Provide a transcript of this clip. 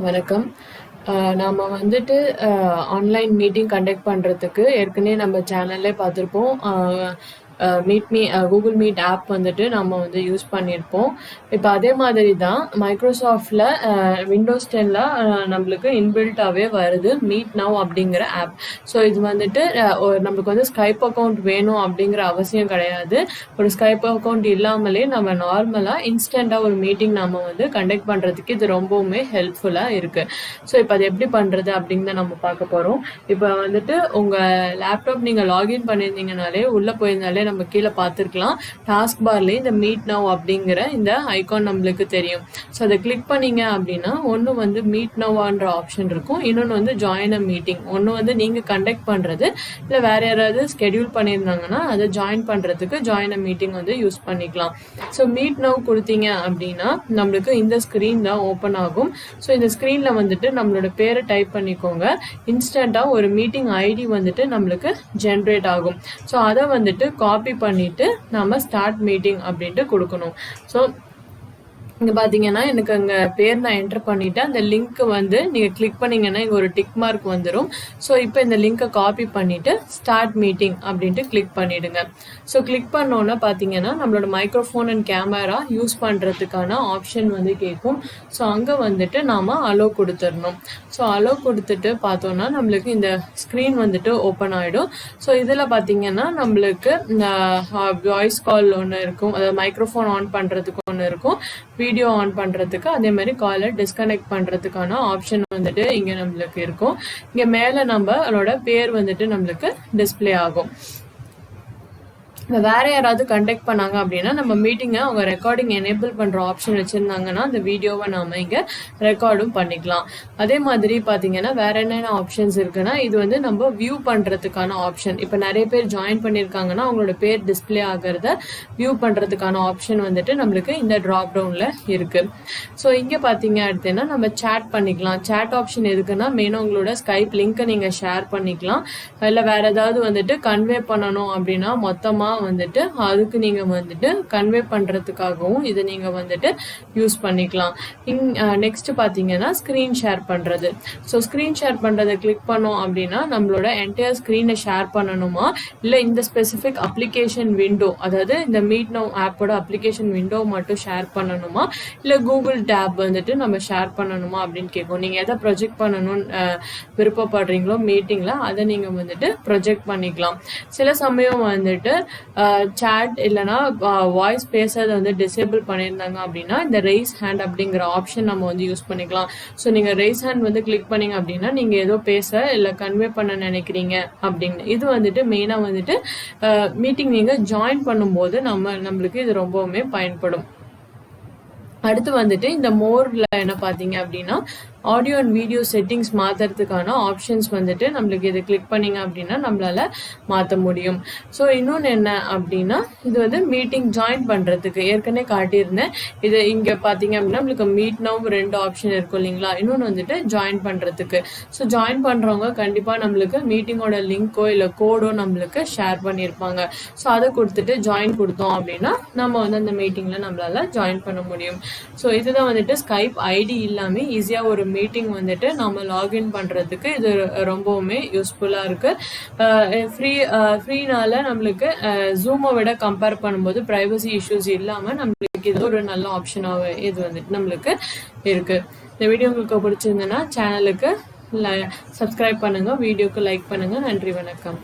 வணக்கம். நாம வந்துட்டு ஆன்லைன் மீட்டிங் கண்டக்ட் பண்றதுக்கு ஏற்கனவே நம்ம சேனல்லே பார்த்துருப்போம். கூகுள் மீட் ஆப் வந்துட்டு நம்ம வந்து யூஸ் பண்ணியிருப்போம். இப்போ அதே மாதிரி தான் மைக்ரோசாஃப்டில் விண்டோஸ் 10ல நம்மளுக்கு இன்பில்ட்டாகவே வருது மீட் நவ் அப்படிங்கிற ஆப். ஸோ இது வந்துட்டு நம்மளுக்கு வந்து ஸ்கைப் அக்கௌண்ட் வேணும் அப்படிங்கிற அவசியம் கிடையாது. ஒரு ஸ்கைப் அக்கௌண்ட் இல்லாமலே நம்ம நார்மலாக இன்ஸ்டண்ட்டாக ஒரு மீட்டிங் நம்ம வந்து கண்டக்ட் பண்ணுறதுக்கு இது ரொம்பவுமே ஹெல்ப்ஃபுல்லாக இருக்குது. ஸோ இப்போ அது எப்படி பண்ணுறது அப்படின்னு தான் நம்ம பார்க்க போகிறோம். இப்போ வந்துட்டு உங்கள் லேப்டாப் நீங்கள் லாகின் பண்ணியிருந்தீங்கனாலே உள்ளே போயிருந்தாலே நம்ம கீழே பார்த்துருக்கலாம். டாஸ்க் பார்லேயே இந்த மீட் நவ் அப்படிங்கிற இந்த ஐகான் நம்மளுக்கு தெரியும். ஸோ அதை கிளிக் பண்ணீங்க அப்படின்னா ஒன்று வந்து மீட் நவ்ன்ற ஆப்ஷன் இருக்கும், இன்னொன்று வந்து ஜாயின் அ மீட்டிங். ஒன்று வந்து நீங்கள் கண்டக்ட் பண்ணுறது, இல்லை வேறு யாராவது ஸ்கெடியூல் பண்ணியிருந்தாங்கன்னா அதை ஜாயின் பண்ணுறதுக்கு ஜாயின் அ மீட்டிங் வந்து யூஸ் பண்ணிக்கலாம். ஸோ மீட் நவ் கொடுத்தீங்க அப்படின்னா நம்மளுக்கு இந்த ஸ்க்ரீன் தான் ஓப்பன் ஆகும். ஸோ இந்த ஸ்க்ரீனில் வந்துட்டு நம்மளோட பேரை டைப் பண்ணிக்கோங்க. இன்ஸ்டண்ட்டாக ஒரு மீட்டிங் ஐடி வந்துட்டு நம்மளுக்கு ஜென்ரேட் ஆகும். ஸோ அதை வந்துட்டு காப்பி பண்ணிட்டு நம்ம ஸ்டார்ட் மீட்டிங் அப்படின்ட்டு கொடுக்கணும். ஸோ இங்கே பார்த்தீங்கன்னா எனக்கு அங்கே பேர் நான் என்டர் பண்ணிவிட்டேன். அந்த லிங்க் வந்து நீங்கள் கிளிக் பண்ணிங்கன்னா இங்கே ஒரு டிக் மார்க் வந்துடும். ஸோ இப்போ இந்த லிங்க்கை காப்பி பண்ணிவிட்டு ஸ்டார்ட் மீட்டிங் அப்படின்ட்டு கிளிக் பண்ணிவிடுங்க. ஸோ கிளிக் பண்ணோன்னா பார்த்தீங்கன்னா நம்மளோட மைக்ரோஃபோன் அண்ட் கேமரா யூஸ் பண்ணுறதுக்கான ஆப்ஷன் வந்து கேட்கும். ஸோ அங்கே வந்துட்டு நாம் அலோ கொடுத்துடணும். ஸோ அலோ கொடுத்துட்டு பார்த்தோன்னா நம்மளுக்கு இந்த ஸ்க்ரீன் வந்துட்டு ஓப்பன் ஆகிடும். ஸோ இதில் பார்த்தீங்கன்னா நம்மளுக்கு வாய்ஸ் கால் ஒன்று இருக்கும், அதாவது மைக்ரோஃபோன் ஆன் பண்ணுறதுக்கு ஒன்று இருக்கும், வீடியோ ஆன் பண்ணுறதுக்கு, அதே மாதிரி காலை டிஸ்கனெக்ட் பண்ணுறதுக்கான ஆப்ஷன் வந்துட்டு இங்கே நம்மளுக்கு இருக்கும். இங்கே மேலே நம்மளோட பேர் வந்துட்டு நம்மளுக்கு டிஸ்பிளே ஆகும். இப்போ வேறு யாராவது கண்டக்ட் பண்ணாங்க அப்படின்னா நம்ம மீட்டிங்கை அவங்க ரெக்கார்டிங் எனேபிள் பண்ணுற ஆப்ஷன் வச்சுருந்தாங்கன்னா அந்த வீடியோவை நாம் இங்கே ரெக்கார்டும் பண்ணிக்கலாம். அதே மாதிரி பார்த்தீங்கன்னா வேறு என்னென்ன ஆப்ஷன்ஸ் இருக்குன்னா இது வந்து நம்ம வியூ பண்ணுறதுக்கான ஆப்ஷன். இப்போ நிறைய பேர் ஜாயின் பண்ணியிருக்காங்கன்னா அவங்களோட பேர் டிஸ்பிளே ஆகிறத வியூ பண்ணுறதுக்கான ஆப்ஷன் வந்துட்டு நம்மளுக்கு இந்த ட்ராப் டவுனில் இருக்குது. ஸோ இங்கே பார்த்தீங்க அப்படின்னா நம்ம சேட் பண்ணிக்கலாம். சேட் ஆப்ஷன் எதுக்குன்னா மெயினாக உங்களோட ஸ்கைப் லிங்க்கை நீங்கள் ஷேர் பண்ணிக்கலாம். இல்லை வேறு ஏதாவது வந்துட்டு கன்வே பண்ணணும் அப்படின்னா மொத்தமாக வந்துட்டு அதுக்கு நீங்க வந்துட்டு கன்வே பண்றதுக்காகவும் இதை நீங்க வந்துட்டு யூஸ் பண்ணிக்கலாம். நெக்ஸ்ட் பாத்தீங்கன்னா ஸ்கிரீன் ஷேர் பண்றது. ஸோ ஸ்கிரீன் ஷேர் பண்றதை கிளிக் பண்ணோம் அப்படின்னா நம்மளோட என்டையர் ஸ்கிரீனை ஷேர் பண்ணணுமா, இல்லை இந்த ஸ்பெசிஃபிக் அப்ளிகேஷன் விண்டோ, அதாவது இந்த மீட் நவ் ஆப்போட அப்ளிகேஷன் விண்டோ மட்டும் ஷேர் பண்ணணுமா, இல்லை கூகுள் டேப் வந்துட்டு நம்ம ஷேர் பண்ணணுமா அப்படின்னு கேட்கும். நீங்க எதை ப்ரொஜெக்ட் பண்ணணும்னு விருப்பப்படுறீங்களோ மீட்டிங்ல அதை நீங்க வந்துட்டு ப்ரொஜெக்ட் பண்ணிக்கலாம். சில சமயம் வந்துட்டு சாட் இல்லைனா வாய்ஸ் பேசுறதை வந்து டிசேபிள் பண்ணியிருந்தாங்க அப்படின்னா இந்த ரைஸ் ஹேண்ட் அப்படிங்கிற ஆப்ஷன் நம்ம வந்து யூஸ் பண்ணிக்கலாம். ஸோ நீங்கள் ரைஸ் ஹேண்ட் வந்து கிளிக் பண்ணிங்க அப்படின்னா நீங்கள் ஏதோ பேச இல்லை கன்வே பண்ண நினைக்கிறீங்க அப்படின்னு. இது வந்துட்டு மெயினாக வந்துட்டு மீட்டிங் நீங்கள் ஜாயின் பண்ணும்போது நம்மளுக்கு இது ரொம்பவுமே பயன்படும். அடுத்து வந்துட்டு இந்த மோர்ல என்ன பார்த்தீங்க அப்படின்னா ஆடியோ அண்ட் வீடியோ செட்டிங்ஸ் மாற்றுறதுக்கான ஆப்ஷன்ஸ் வந்துட்டு நம்மளுக்கு இதை கிளிக் பண்ணிங்க அப்படின்னா நம்மளால மாற்ற முடியும். ஸோ இன்னொன்று என்ன அப்படின்னா இது வந்து மீட்டிங் ஜாயின் பண்ணுறதுக்கு ஏற்கனவே காட்டியிருந்தேன். இது இங்கே பார்த்தீங்க அப்படின்னா நம்மளுக்கு மீட் நவ் 2 ஆப்ஷன் இருக்கும் இல்லைங்களா, இன்னொன்று வந்துட்டு ஜாயின் பண்ணுறதுக்கு. ஸோ ஜாயின் பண்ணுறவங்க கண்டிப்பாக நம்மளுக்கு மீட்டிங்கோட லிங்க்கோ இல்லை கோடோ நம்மளுக்கு ஷேர் பண்ணியிருப்பாங்க. ஸோ அதை கொடுத்துட்டு ஜாயின் கொடுத்தோம் அப்படின்னா நம்ம வந்து அந்த மீட்டிங்கில் நம்மளால ஜாயின் பண்ண முடியும். ஸோ இதுதான் வந்துட்டு ஸ்கைப் ஐடி இல்லாமல் ஈஸியாக ஒரு மீட்டிங் வந்துட்டு நம்ம லாகின் பண்ணுறதுக்கு இது ரொம்பவுமே யூஸ்ஃபுல்லாக இருக்குது. ஃப்ரீனால நம்மளுக்கு ஜூமை விட கம்பேர் பண்ணும்போது ப்ரைவசி இஷ்யூஸ் இல்லாமல் நம்மளுக்கு இது ஒரு நல்ல ஆப்ஷனாக இது வந்துட்டு நம்மளுக்கு இருக்குது. இந்த வீடியோ உங்களுக்கு பிடிச்சிருந்ததுன்னா சேனலுக்கு சப்ஸ்கிரைப் பண்ணுங்கள், வீடியோக்கு லைக் பண்ணுங்கள். நன்றி, வணக்கம்.